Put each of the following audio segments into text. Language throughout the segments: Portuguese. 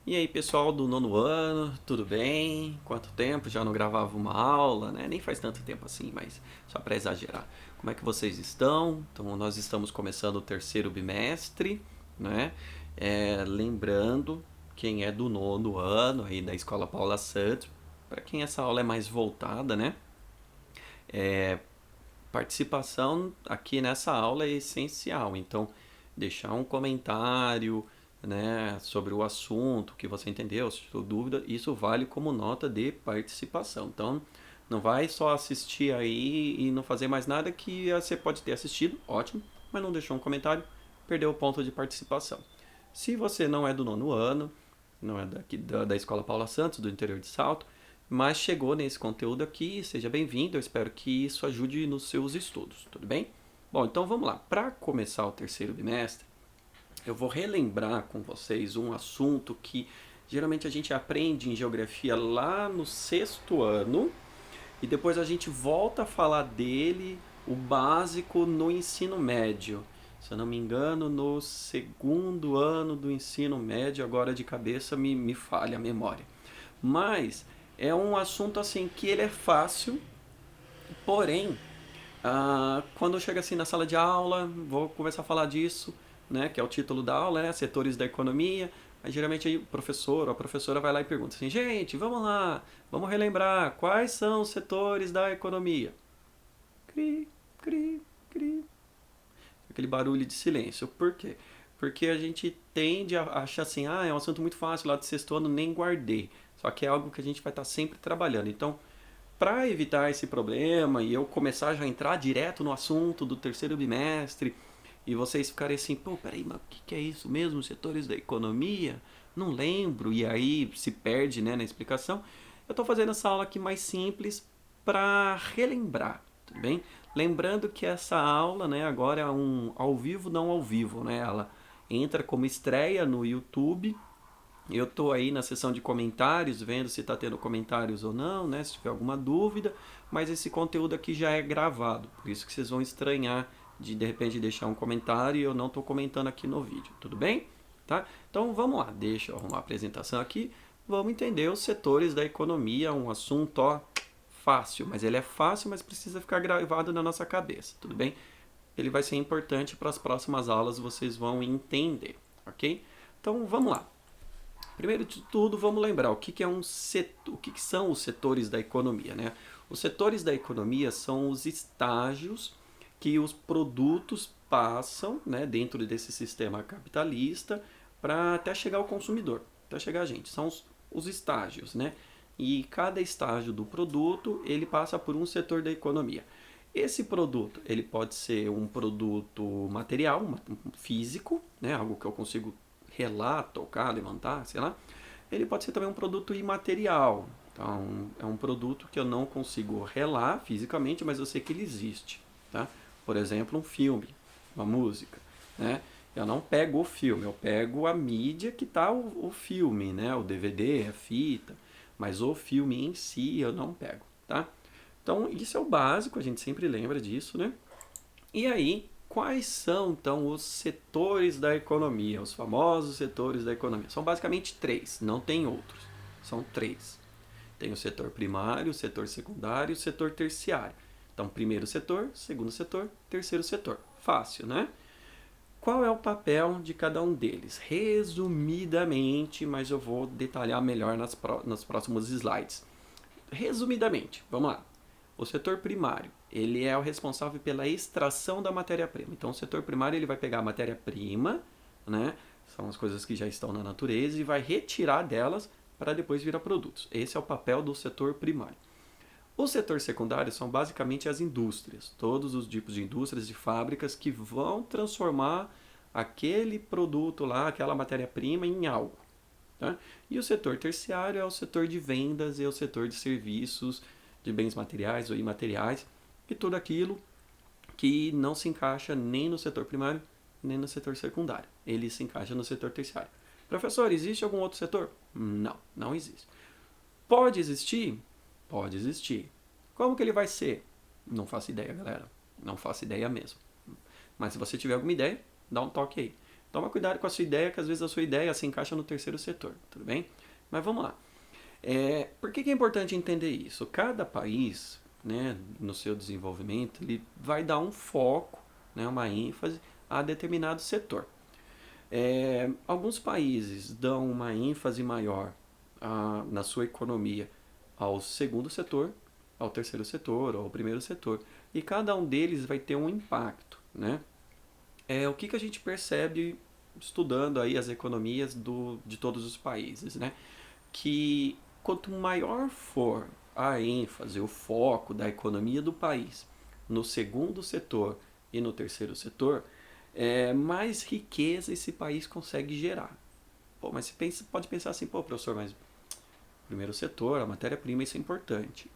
E aí, pessoal do nono ano, tudo bem? Quanto tempo? Já não gravava uma aula, né? Nem faz tanto tempo assim, mas só para exagerar. Como é que vocês estão? Então, nós estamos começando o terceiro bimestre, né? Lembrando, quem é do nono ano aí da Escola Paula Santos, para quem essa aula é mais voltada, né? Participação aqui nessa aula é essencial. Então, deixar um comentário, né, sobre o assunto que você entendeu, se tiver dúvida, isso vale como nota de participação. Então, não vai só assistir aí e não fazer mais nada que você pode ter assistido, ótimo, mas não deixou um comentário, perdeu o ponto de participação. Se você não é do nono ano, não é daqui da Escola Paula Santos, do interior de Salto, mas chegou nesse conteúdo aqui, seja bem-vindo, eu espero que isso ajude nos seus estudos, tudo bem? Bom, então vamos lá. Para começar o terceiro bimestre, eu vou relembrar com vocês um assunto que geralmente a gente aprende em geografia lá no sexto ano e depois a gente volta a falar dele, o básico, no ensino médio. Se eu não me engano, no segundo ano do ensino médio, agora de cabeça me falha a memória. Mas é um assunto assim que ele é fácil, porém, quando chega assim na sala de aula, vou começar a falar disso, né, que é o título da aula, né, setores da economia. Aí geralmente aí, o professor ou a professora vai lá e pergunta assim, gente, vamos lá, vamos relembrar quais são os setores da economia. Cri, cri, cri. Aquele barulho de silêncio. Por quê? Porque a gente tende a achar assim, é um assunto muito fácil lá do sexto ano, nem guardei. Só que é algo que a gente vai estar sempre trabalhando. Então, para evitar esse problema e eu começar já a entrar direto no assunto do terceiro bimestre e vocês ficarem assim, pô, peraí, mas o que é isso mesmo? Setores da economia? Não lembro, e aí se perde, né, na explicação. Eu estou fazendo essa aula aqui mais simples para relembrar, tudo bem? Lembrando que essa aula, né, agora é um ao vivo, não ao vivo, né? Ela entra como estreia no YouTube. Eu estou aí na seção de comentários, vendo se está tendo comentários ou não, né? Se tiver alguma dúvida, mas esse conteúdo aqui já é gravado, por isso que vocês vão estranhar de repente deixar um comentário e eu não estou comentando aqui no vídeo, tudo bem? Tá? Então vamos lá, deixa eu arrumar a apresentação aqui, vamos entender os setores da economia, um assunto ó, fácil, mas ele é fácil, mas precisa ficar gravado na nossa cabeça, tudo bem? Ele vai ser importante para as próximas aulas, vocês vão entender, ok? Então vamos lá. Primeiro de tudo, vamos lembrar o que é um setor, o que são os setores da economia, né? Os setores da economia são os estágios que os produtos passam, né, dentro desse sistema capitalista para até chegar ao consumidor, até chegar a gente. São os estágios, né? E cada estágio do produto ele passa por um setor da economia. Esse produto ele pode ser um produto material, um físico, né, algo que eu consigo relar, tocar, levantar, sei lá. Ele pode ser também um produto imaterial. Então, é um produto que eu não consigo relar fisicamente, mas eu sei que ele existe. Tá? Por exemplo, um filme, uma música. Né? Eu não pego o filme, eu pego a mídia que está o filme, né? O DVD, a fita. Mas o filme em si eu não pego. Tá? Então, isso é o básico, a gente sempre lembra disso, né? E aí, quais são então os setores da economia, os famosos setores da economia? São basicamente três, não tem outros. São três. Tem o setor primário, o setor secundário e o setor terciário. Então, primeiro setor, segundo setor, terceiro setor. Fácil, né? Qual é o papel de cada um deles? Resumidamente, mas eu vou detalhar melhor nos próximos slides. Resumidamente, vamos lá. O setor primário, ele é o responsável pela extração da matéria-prima. Então, o setor primário ele vai pegar a matéria-prima, né? São as coisas que já estão na natureza e vai retirar delas para depois virar produtos. Esse é o papel do setor primário. O setor secundário são basicamente as indústrias, todos os tipos de indústrias e fábricas que vão transformar aquele produto lá, aquela matéria-prima em algo. Tá? E o setor terciário é o setor de vendas e é o setor de serviços, de bens materiais ou imateriais e tudo aquilo que não se encaixa nem no setor primário nem no setor secundário. Ele se encaixa no setor terciário. Professor, existe algum outro setor? Não, não existe. Pode existir? Pode existir. Como que ele vai ser? Não faço ideia, galera. Não faço ideia mesmo. Mas se você tiver alguma ideia, dá um toque aí. Toma cuidado com a sua ideia, que às vezes a sua ideia se encaixa no terceiro setor, tudo bem? Mas vamos lá. Por que é importante entender isso? Cada país, né, no seu desenvolvimento, ele vai dar um foco, né, uma ênfase a determinado setor. Alguns países dão uma ênfase maior na sua economia ao segundo setor, ao terceiro setor, ao primeiro setor. E cada um deles vai ter um impacto, né? O que a gente percebe estudando aí as economias de todos os países, né? Que quanto maior for a ênfase, o foco da economia do país no segundo setor e no terceiro setor, mais riqueza esse país consegue gerar. Pô, mas você pode pensar assim, pô, professor, mas primeiro setor, a matéria-prima, isso é importante.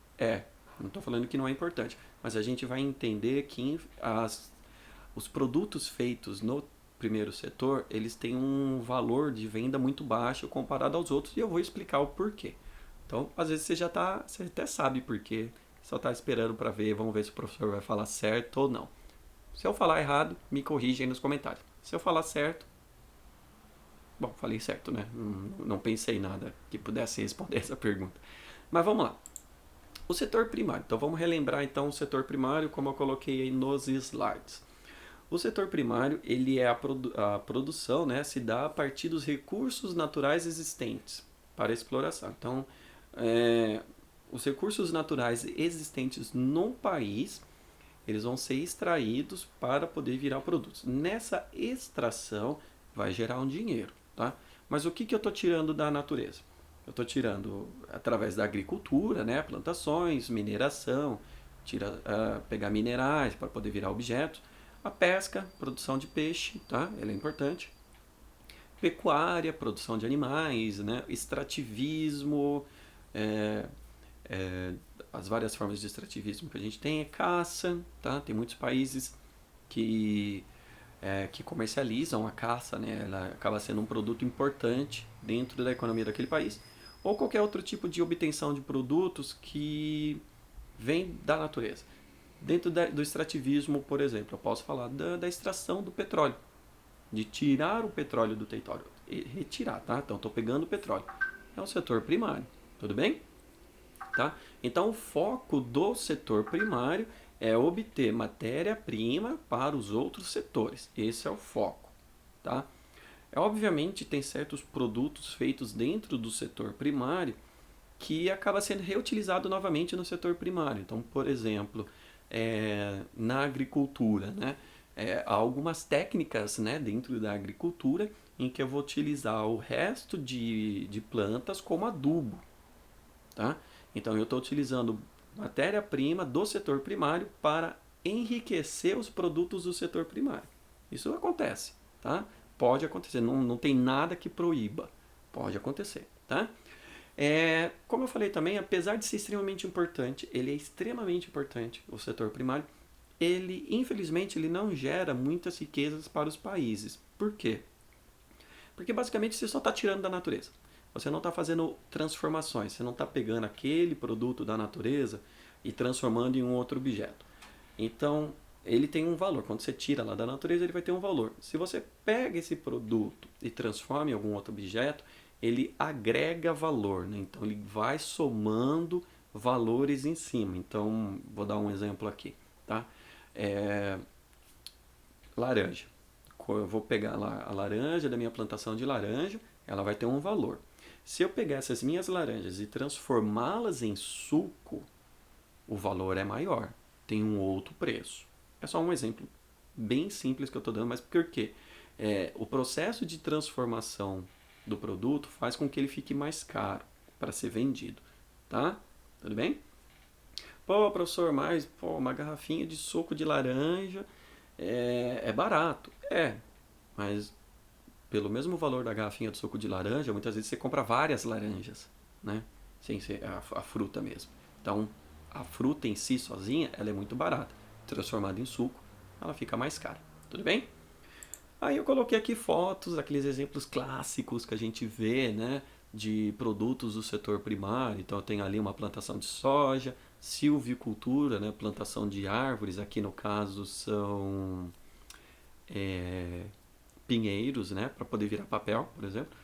Não estou falando que não é importante, mas a gente vai entender que os produtos feitos no primeiro setor, eles têm um valor de venda muito baixo comparado aos outros, e eu vou explicar o porquê. Então, às vezes você até sabe porquê, só está esperando para ver, vamos ver se o professor vai falar certo ou não. Se eu falar errado, me corrige aí nos comentários. Se eu falar certo, bom, falei certo, né? Não pensei nada que pudesse responder essa pergunta. Mas vamos lá. O setor primário. Então vamos relembrar então o setor primário como eu coloquei aí nos slides. O setor primário, ele é a produção, né, se dá a partir dos recursos naturais existentes para exploração. Então, os recursos naturais existentes no país, eles vão ser extraídos para poder virar produtos. Nessa extração vai gerar um dinheiro, tá? Mas o que eu estou tirando da natureza? Eu estou tirando através da agricultura, né, plantações, mineração, pegar minerais para poder virar objetos. A pesca, produção de peixe, tá? Ela é importante. Pecuária, produção de animais, né? Extrativismo, as várias formas de extrativismo que a gente tem, caça, tá? Tem muitos países que comercializam a caça, né? Ela acaba sendo um produto importante dentro da economia daquele país, ou qualquer outro tipo de obtenção de produtos que vem da natureza. Dentro do extrativismo, por exemplo, eu posso falar da extração do petróleo, de tirar o petróleo do território, retirar, tá? Então, estou pegando o petróleo. É o setor primário, tudo bem? Tá? Então, o foco do setor primário é obter matéria-prima para os outros setores. Esse é o foco, tá? Obviamente, tem certos produtos feitos dentro do setor primário que acaba sendo reutilizado novamente no setor primário. Então, por exemplo, na agricultura, né? Há algumas técnicas, né, dentro da agricultura em que eu vou utilizar o resto de plantas como adubo. Tá? Então eu estou utilizando matéria-prima do setor primário para enriquecer os produtos do setor primário. Isso acontece, tá? Pode acontecer, não tem nada que proíba. Pode acontecer, tá? Como eu falei também, apesar de ser extremamente importante, ele é extremamente importante, o setor primário, infelizmente, ele não gera muitas riquezas para os países. Por quê? Porque basicamente você só está tirando da natureza. Você não está fazendo transformações, você não está pegando aquele produto da natureza e transformando em um outro objeto. Então, ele tem um valor. Quando você tira lá da natureza, ele vai ter um valor. Se você pega esse produto e transforma em algum outro objeto, ele agrega valor, né? Então ele vai somando valores em cima. Então, vou dar um exemplo aqui, tá? Laranja. Eu vou pegar lá a laranja da minha plantação de laranja, ela vai ter um valor. Se eu pegar essas minhas laranjas e transformá-las em suco, o valor é maior, tem um outro preço. É só um exemplo bem simples que eu estou dando, mas por quê? O processo de transformação do produto faz com que ele fique mais caro para ser vendido, tá? Tudo bem? Pô, professor, mas uma garrafinha de suco de laranja é barato. Mas pelo mesmo valor da garrafinha de suco de laranja, muitas vezes você compra várias laranjas, né? Sem ser a fruta mesmo. Então, a fruta em si sozinha, ela é muito barata. Transformada em suco, ela fica mais cara. Tudo bem? Aí eu coloquei aqui fotos, aqueles exemplos clássicos que a gente vê, né, de produtos do setor primário. Então eu tenho ali uma plantação de soja, silvicultura, né, plantação de árvores. Aqui no caso são pinheiros, né, para poder virar papel, por exemplo.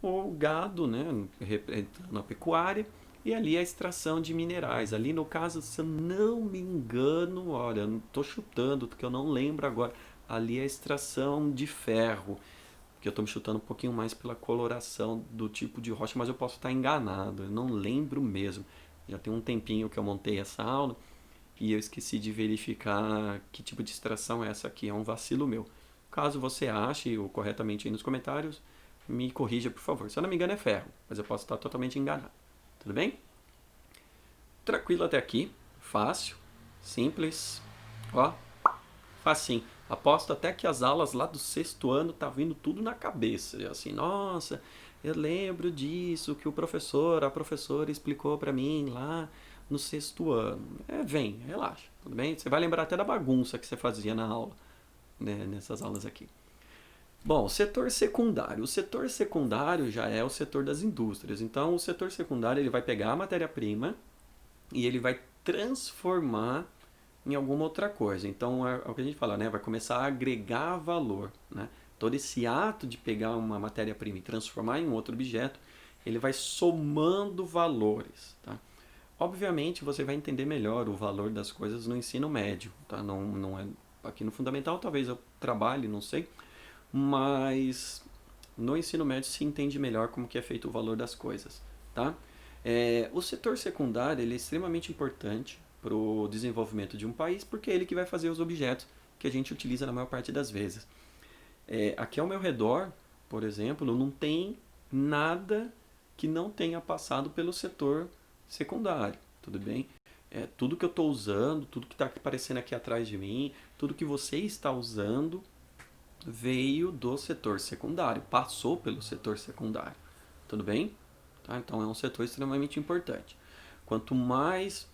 O gado, né, representando a pecuária, e ali a extração de minerais. Ali no caso, se eu não me engano, olha, não estou chutando, porque eu não lembro agora, ali é a extração de ferro, que eu estou me chutando um pouquinho mais pela coloração do tipo de rocha, mas eu posso estar enganado, eu não lembro mesmo. Já tem um tempinho que eu montei essa aula e eu esqueci de verificar que tipo de extração é essa aqui, é um vacilo meu. Caso você ache o corretamente aí nos comentários, me corrija, por favor. Se eu não me engano é ferro, mas eu posso estar totalmente enganado. Tudo bem? Tranquilo até aqui, fácil, simples, ó, facinho. Aposto até que as aulas lá do sexto ano tá vindo tudo na cabeça. E assim, nossa, eu lembro disso que a professora explicou pra mim lá no sexto ano. Vem, relaxa, tudo bem? Você vai lembrar até da bagunça que você fazia na aula, né, nessas aulas aqui. Bom, setor secundário. O setor secundário já é o setor das indústrias. Então, o setor secundário ele vai pegar a matéria-prima e ele vai transformar em alguma outra coisa. Então, é o que a gente fala, né? Vai começar a agregar valor, né? Todo esse ato de pegar uma matéria-prima e transformar em um outro objeto, ele vai somando valores, tá? Obviamente, você vai entender melhor o valor das coisas no ensino médio, tá? Não é aqui no fundamental, talvez eu trabalhe, não sei, mas no ensino médio se entende melhor como que é feito o valor das coisas, tá? O setor secundário ele é extremamente importante para o desenvolvimento de um país, porque é ele que vai fazer os objetos que a gente utiliza na maior parte das vezes. Aqui ao meu redor, por exemplo, não tem nada que não tenha passado pelo setor secundário, tudo bem? Tudo que eu estou usando, tudo que está aparecendo aqui atrás de mim, tudo que você está usando veio do setor secundário, passou pelo setor secundário, tudo bem? Tá? Então é um setor extremamente importante. Quanto mais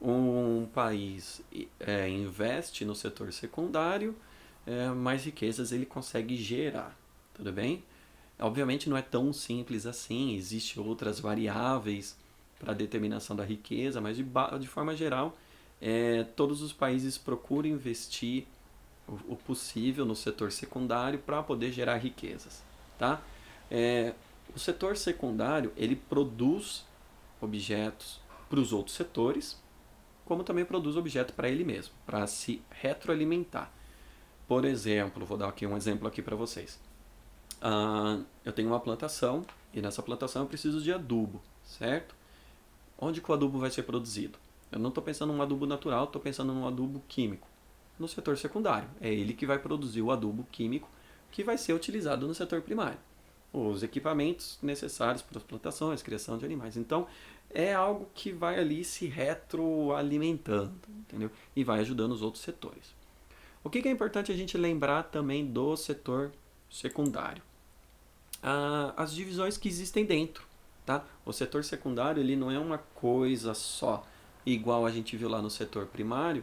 um país investe no setor secundário, mais riquezas ele consegue gerar, tudo bem? Obviamente não é tão simples assim, existem outras variáveis para a determinação da riqueza, mas de forma geral, todos os países procuram investir o possível no setor secundário para poder gerar riquezas, tá? O setor secundário ele produz objetos para os outros setores, como também produz objeto para ele mesmo, para se retroalimentar. Por exemplo, vou dar aqui um exemplo aqui para vocês. Eu tenho uma plantação e nessa plantação eu preciso de adubo, certo? Onde que o adubo vai ser produzido? Eu não estou pensando num adubo natural, estou pensando num adubo químico. No setor secundário, é ele que vai produzir o adubo químico que vai ser utilizado no setor primário. Os equipamentos necessários para as plantações, criação de animais. Então, é algo que vai ali se retroalimentando, entendeu? E vai ajudando os outros setores. O que é importante a gente lembrar também do setor secundário? As divisões que existem dentro, tá? O setor secundário ele não é uma coisa só, igual a gente viu lá no setor primário,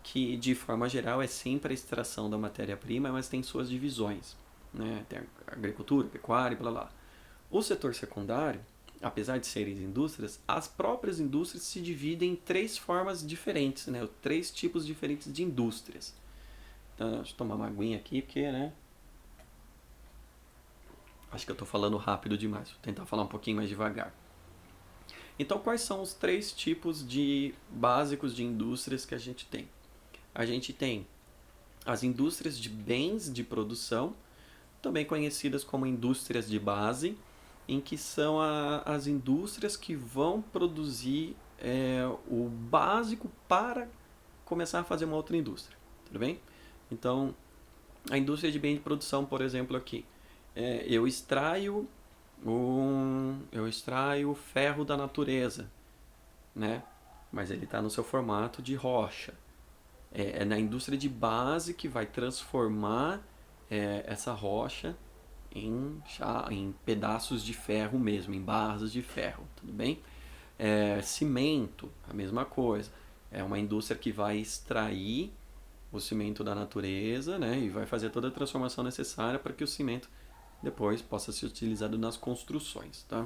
que de forma geral é sempre a extração da matéria-prima, mas tem suas divisões, né? Tem a agricultura, pecuária, blá blá. O setor secundário, apesar de serem indústrias, as próprias indústrias se dividem em três formas diferentes, né? Três tipos diferentes de indústrias. Então, deixa eu tomar uma aguinha aqui, porque, né? Acho que eu estou falando rápido demais. Vou tentar falar um pouquinho mais devagar. Então, quais são os três tipos de básicos de indústrias que a gente tem? A gente tem as indústrias de bens de produção, também conhecidas como indústrias de base, em que são as indústrias que vão produzir o básico para começar a fazer uma outra indústria. Tudo bem? Então, a indústria de bem de produção, por exemplo, aqui. Eu extraio o ferro da natureza, né? Mas ele está no seu formato de rocha. É na indústria de base que vai transformar essa rocha em pedaços de ferro mesmo, em barras de ferro, tudo bem? Cimento, a mesma coisa. É uma indústria que vai extrair o cimento da natureza, né, e vai fazer toda a transformação necessária para que o cimento depois possa ser utilizado nas construções, tá?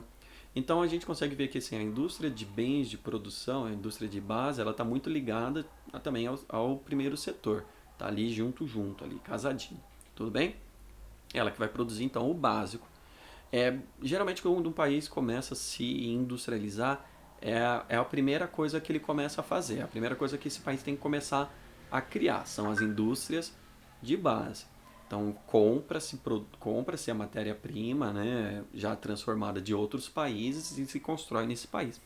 Então a gente consegue ver que assim, a indústria de bens de produção, a indústria de base, ela está muito ligada também ao primeiro setor, tá ali junto ali, casadinho, tudo bem? Ela que vai produzir então o básico. Geralmente quando um país começa a se industrializar, é a primeira coisa que ele começa a fazer. A primeira coisa que esse país tem que começar a criar são as indústrias de base. Então compra-se a matéria-prima, né, já transformada de outros países e se constrói nesse país.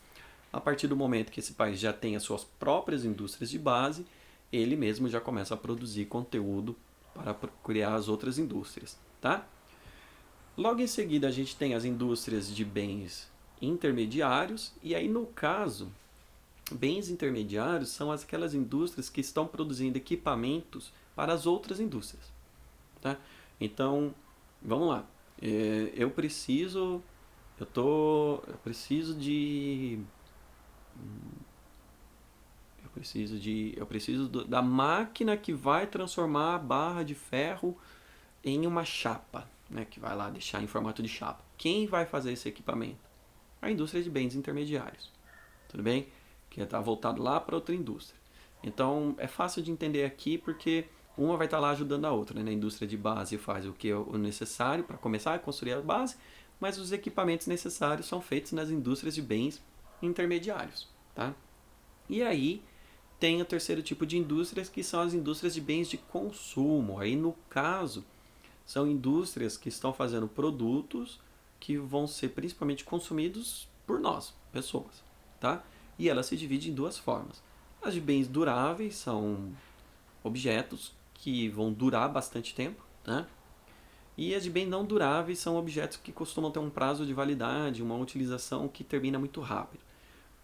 A partir do momento que esse país já tem as suas próprias indústrias de base, ele mesmo já começa a produzir conteúdo para criar as outras indústrias, tá? Logo em seguida, a gente tem as indústrias de bens intermediários, e aí, no caso, bens intermediários são aquelas indústrias que estão produzindo equipamentos para as outras indústrias. Tá? Então, vamos lá. Eu preciso. Eu preciso de. Da máquina que vai transformar a barra de ferro em uma chapa, né, que vai lá deixar em formato de chapa. Quem vai fazer esse equipamento? A indústria de bens intermediários. Tudo bem? Que está voltado lá para outra indústria. Então é fácil de entender aqui porque uma vai estar lá ajudando a outra. Né? Na indústria de base faz o que é o necessário para começar a construir a base, mas os equipamentos necessários são feitos nas indústrias de bens intermediários. Tá? E aí tem o terceiro tipo de indústrias, que são as indústrias de bens de consumo. Aí, no caso, são indústrias que estão fazendo produtos que vão ser principalmente consumidos por nós, pessoas, tá? E ela se divide em duas formas. As de bens duráveis são objetos que vão durar bastante tempo, né? E as de bens não duráveis são objetos que costumam ter um prazo de validade, uma utilização que termina muito rápido.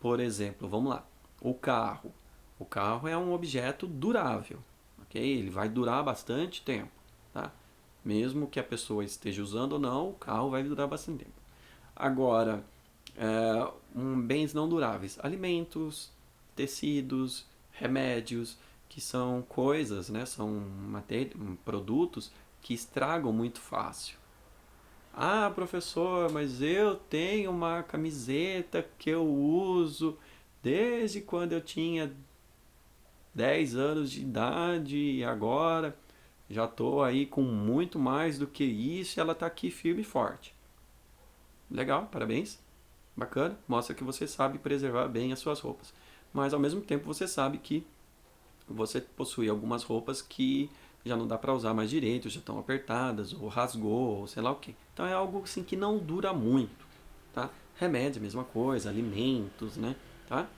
Por exemplo, vamos lá, o carro. O carro é um objeto durável, ok? Ele vai durar bastante tempo, tá? Mesmo que a pessoa esteja usando ou não, o carro vai durar bastante tempo. Agora, bens não duráveis, alimentos, tecidos, remédios, que são coisas, né? São produtos que estragam muito fácil. Ah, professor, mas eu tenho uma camiseta que eu uso desde quando eu tinha 10 anos de idade e agora já estou aí com muito mais do que isso e ela está aqui firme e forte. Legal, parabéns. Bacana, mostra que você sabe preservar bem as suas roupas. Mas ao mesmo tempo você sabe que você possui algumas roupas que já não dá para usar mais direito, já estão apertadas, ou rasgou, ou sei lá o que. Então é algo assim que não dura muito, tá? Remédio, mesma coisa, alimentos, né? Tá?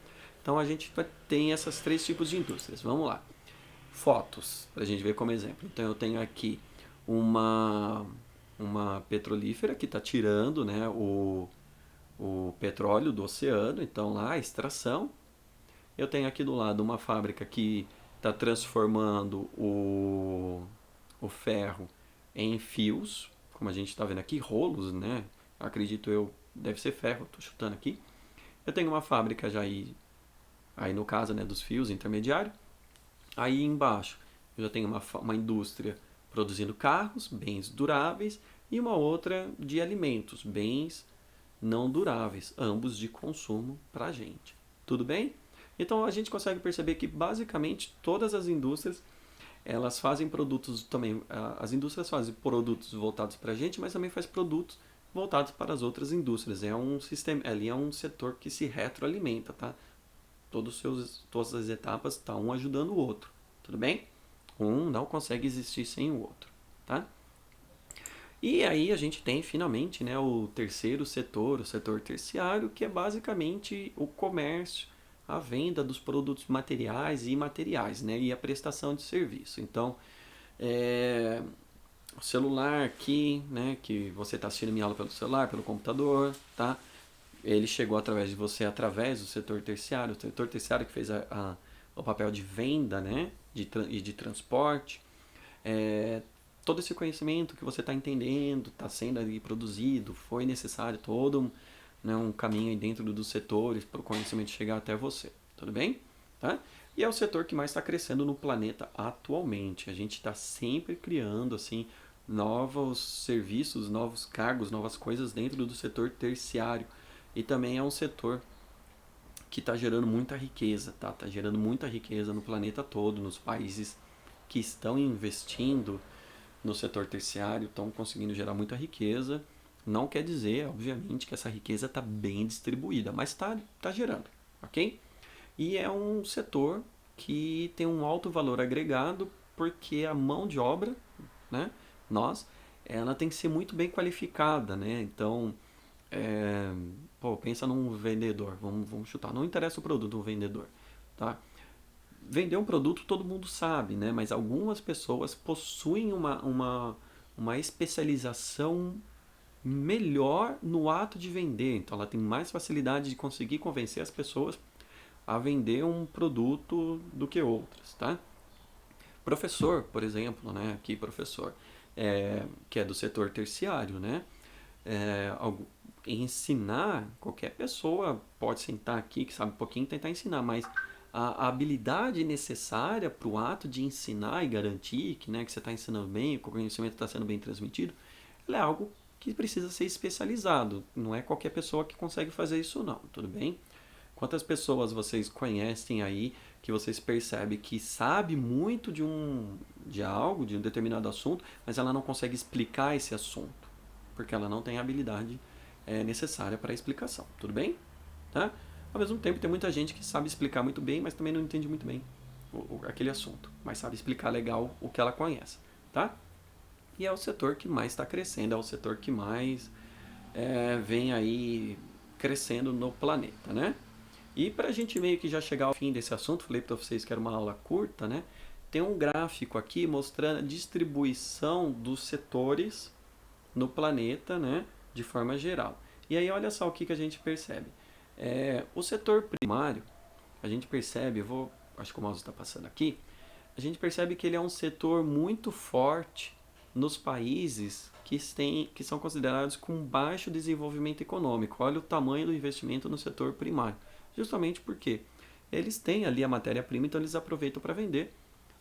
Então a gente tem esses três tipos de indústrias. Vamos lá. Fotos, para a gente ver como exemplo. Então eu tenho aqui uma, uma petrolífera que está tirando, né, o petróleo do oceano, então lá a extração. Eu tenho aqui do lado uma fábrica que está transformando o ferro em fios, como a gente está vendo aqui, rolos, né? Acredito eu, deve ser ferro, estou chutando aqui. Eu tenho uma fábrica já aí no caso, né, dos fios intermediário. Aí embaixo eu já tenho uma indústria produzindo carros, bens duráveis, e uma outra de alimentos, bens não duráveis, ambos de consumo para a gente. Tudo bem? Então a gente consegue perceber que basicamente todas as indústrias elas fazem produtos também. As indústrias fazem produtos voltados para a gente, mas também faz produtos voltados para as outras indústrias. É um sistema, ali é um setor que se retroalimenta, tá? Todas as etapas estão um ajudando o outro, tudo bem? Um não consegue existir sem o outro, tá? E aí a gente tem finalmente, né, o terceiro setor, o setor terciário, que é basicamente o comércio, a venda dos produtos materiais e imateriais, né, e a prestação de serviço. Então, o celular aqui, né, que você está assistindo minha aula pelo celular, pelo computador, tá? Ele chegou através de você, através do setor terciário, o setor terciário que fez o papel de venda, né, e de transporte. É, todo esse conhecimento que você está entendendo, está sendo ali produzido, foi necessário todo, né, um caminho aí dentro dos setores para o conhecimento chegar até você, tudo bem? Tá? E é o setor que mais está crescendo no planeta atualmente. A gente está sempre criando assim novos serviços, novos cargos, novas coisas dentro do setor terciário. E também é um setor que está gerando muita riqueza, tá? Está gerando muita riqueza no planeta todo, nos países que estão investindo no setor terciário estão conseguindo gerar muita riqueza. Não quer dizer, obviamente, que essa riqueza está bem distribuída, mas tá gerando, ok? E é um setor que tem um alto valor agregado porque a mão de obra, né, ela tem que ser muito bem qualificada, né? Então, pensa num vendedor, vamos chutar, não interessa o produto do vendedor, tá? Vender um produto todo mundo sabe, né? Mas algumas pessoas possuem uma especialização melhor no ato de vender. Então ela tem mais facilidade de conseguir convencer as pessoas a vender um produto do que outras, tá? Professor, por exemplo, né? Aqui professor, que é do setor terciário, né? Ensinar, qualquer pessoa pode sentar aqui, que sabe um pouquinho, e tentar ensinar, mas a habilidade necessária para o ato de ensinar e garantir que, né, que você está ensinando bem, que o conhecimento está sendo bem transmitido, ela é algo que precisa ser especializado. Não é qualquer pessoa que consegue fazer isso não, tudo bem? Quantas pessoas vocês conhecem aí que vocês percebem que sabe muito de algo, de um determinado assunto, mas ela não consegue explicar esse assunto, porque ela não tem a habilidade necessária para a explicação, tudo bem? Tá? Ao mesmo tempo, tem muita gente que sabe explicar muito bem, mas também não entende muito bem aquele assunto, mas sabe explicar legal o que ela conhece, tá? E é o setor que mais está crescendo, é o setor que mais vem aí crescendo no planeta, né? E para a gente meio que já chegar ao fim desse assunto, falei para vocês que era uma aula curta, né? Tem um gráfico aqui mostrando a distribuição dos setores no planeta, né? De forma geral. E aí olha só o que a gente percebe. O setor primário, a gente percebe, acho que o mouse está passando aqui, a gente percebe que ele é um setor muito forte nos países que são considerados com baixo desenvolvimento econômico. Olha o tamanho do investimento no setor primário. Justamente porque eles têm ali a matéria-prima, então eles aproveitam para vender.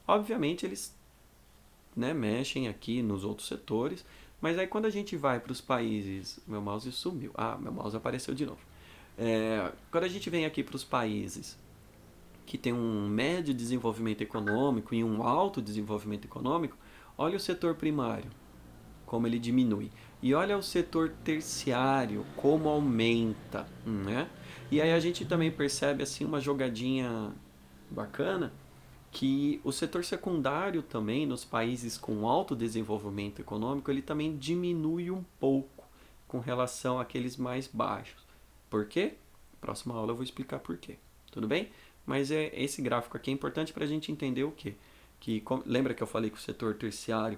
Obviamente eles, né, mexem aqui nos outros setores, mas aí quando a gente vai para os países... Meu mouse sumiu. Meu mouse apareceu de novo. Quando a gente vem aqui para os países que tem um médio desenvolvimento econômico e um alto desenvolvimento econômico, olha o setor primário, como ele diminui. E olha o setor terciário, como aumenta, né? E aí a gente também percebe assim uma jogadinha bacana, que o setor secundário também, nos países com alto desenvolvimento econômico, ele também diminui um pouco com relação àqueles mais baixos. Por quê? Próxima aula eu vou explicar por quê. Tudo bem? Mas esse gráfico aqui é importante para a gente entender o quê? Lembra que eu falei que o setor terciário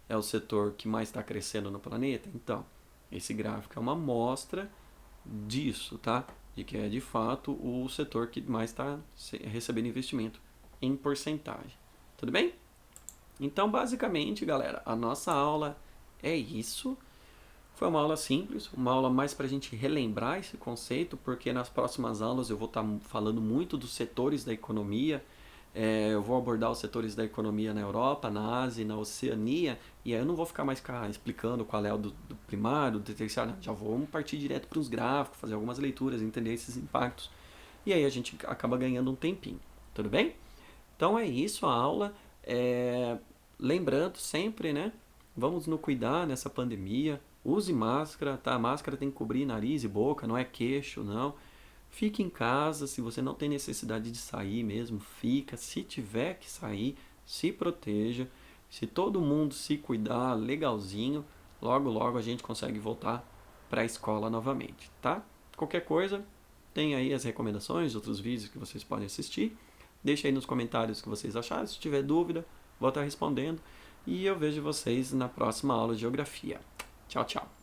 é o setor que mais está crescendo no planeta? Então, esse gráfico é uma amostra disso, tá? De que é de fato o setor que mais está recebendo investimento em porcentagem. Tudo bem? Então, basicamente, galera, a nossa aula é isso. Foi uma aula simples, uma aula mais para a gente relembrar esse conceito, porque nas próximas aulas eu vou estar falando muito dos setores da economia. Eu vou abordar os setores da economia na Europa, na Ásia e na Oceania, e aí eu não vou ficar mais explicando qual é o do primário, do terciário, já vamos partir direto para os gráficos, fazer algumas leituras, entender esses impactos, e aí a gente acaba ganhando um tempinho, tudo bem? Então é isso a aula, lembrando sempre, né, vamos nos cuidar nessa pandemia, use máscara, tá? A máscara tem que cobrir nariz e boca, não é queixo, não. Fique em casa, se você não tem necessidade de sair mesmo, fica. Se tiver que sair, se proteja. Se todo mundo se cuidar legalzinho, logo logo a gente consegue voltar para a escola novamente, tá? Qualquer coisa, tem aí as recomendações, outros vídeos que vocês podem assistir. Deixa aí nos comentários o que vocês acharam. Se tiver dúvida, vou estar respondendo. E eu vejo vocês na próxima aula de Geografia. Tchau, tchau.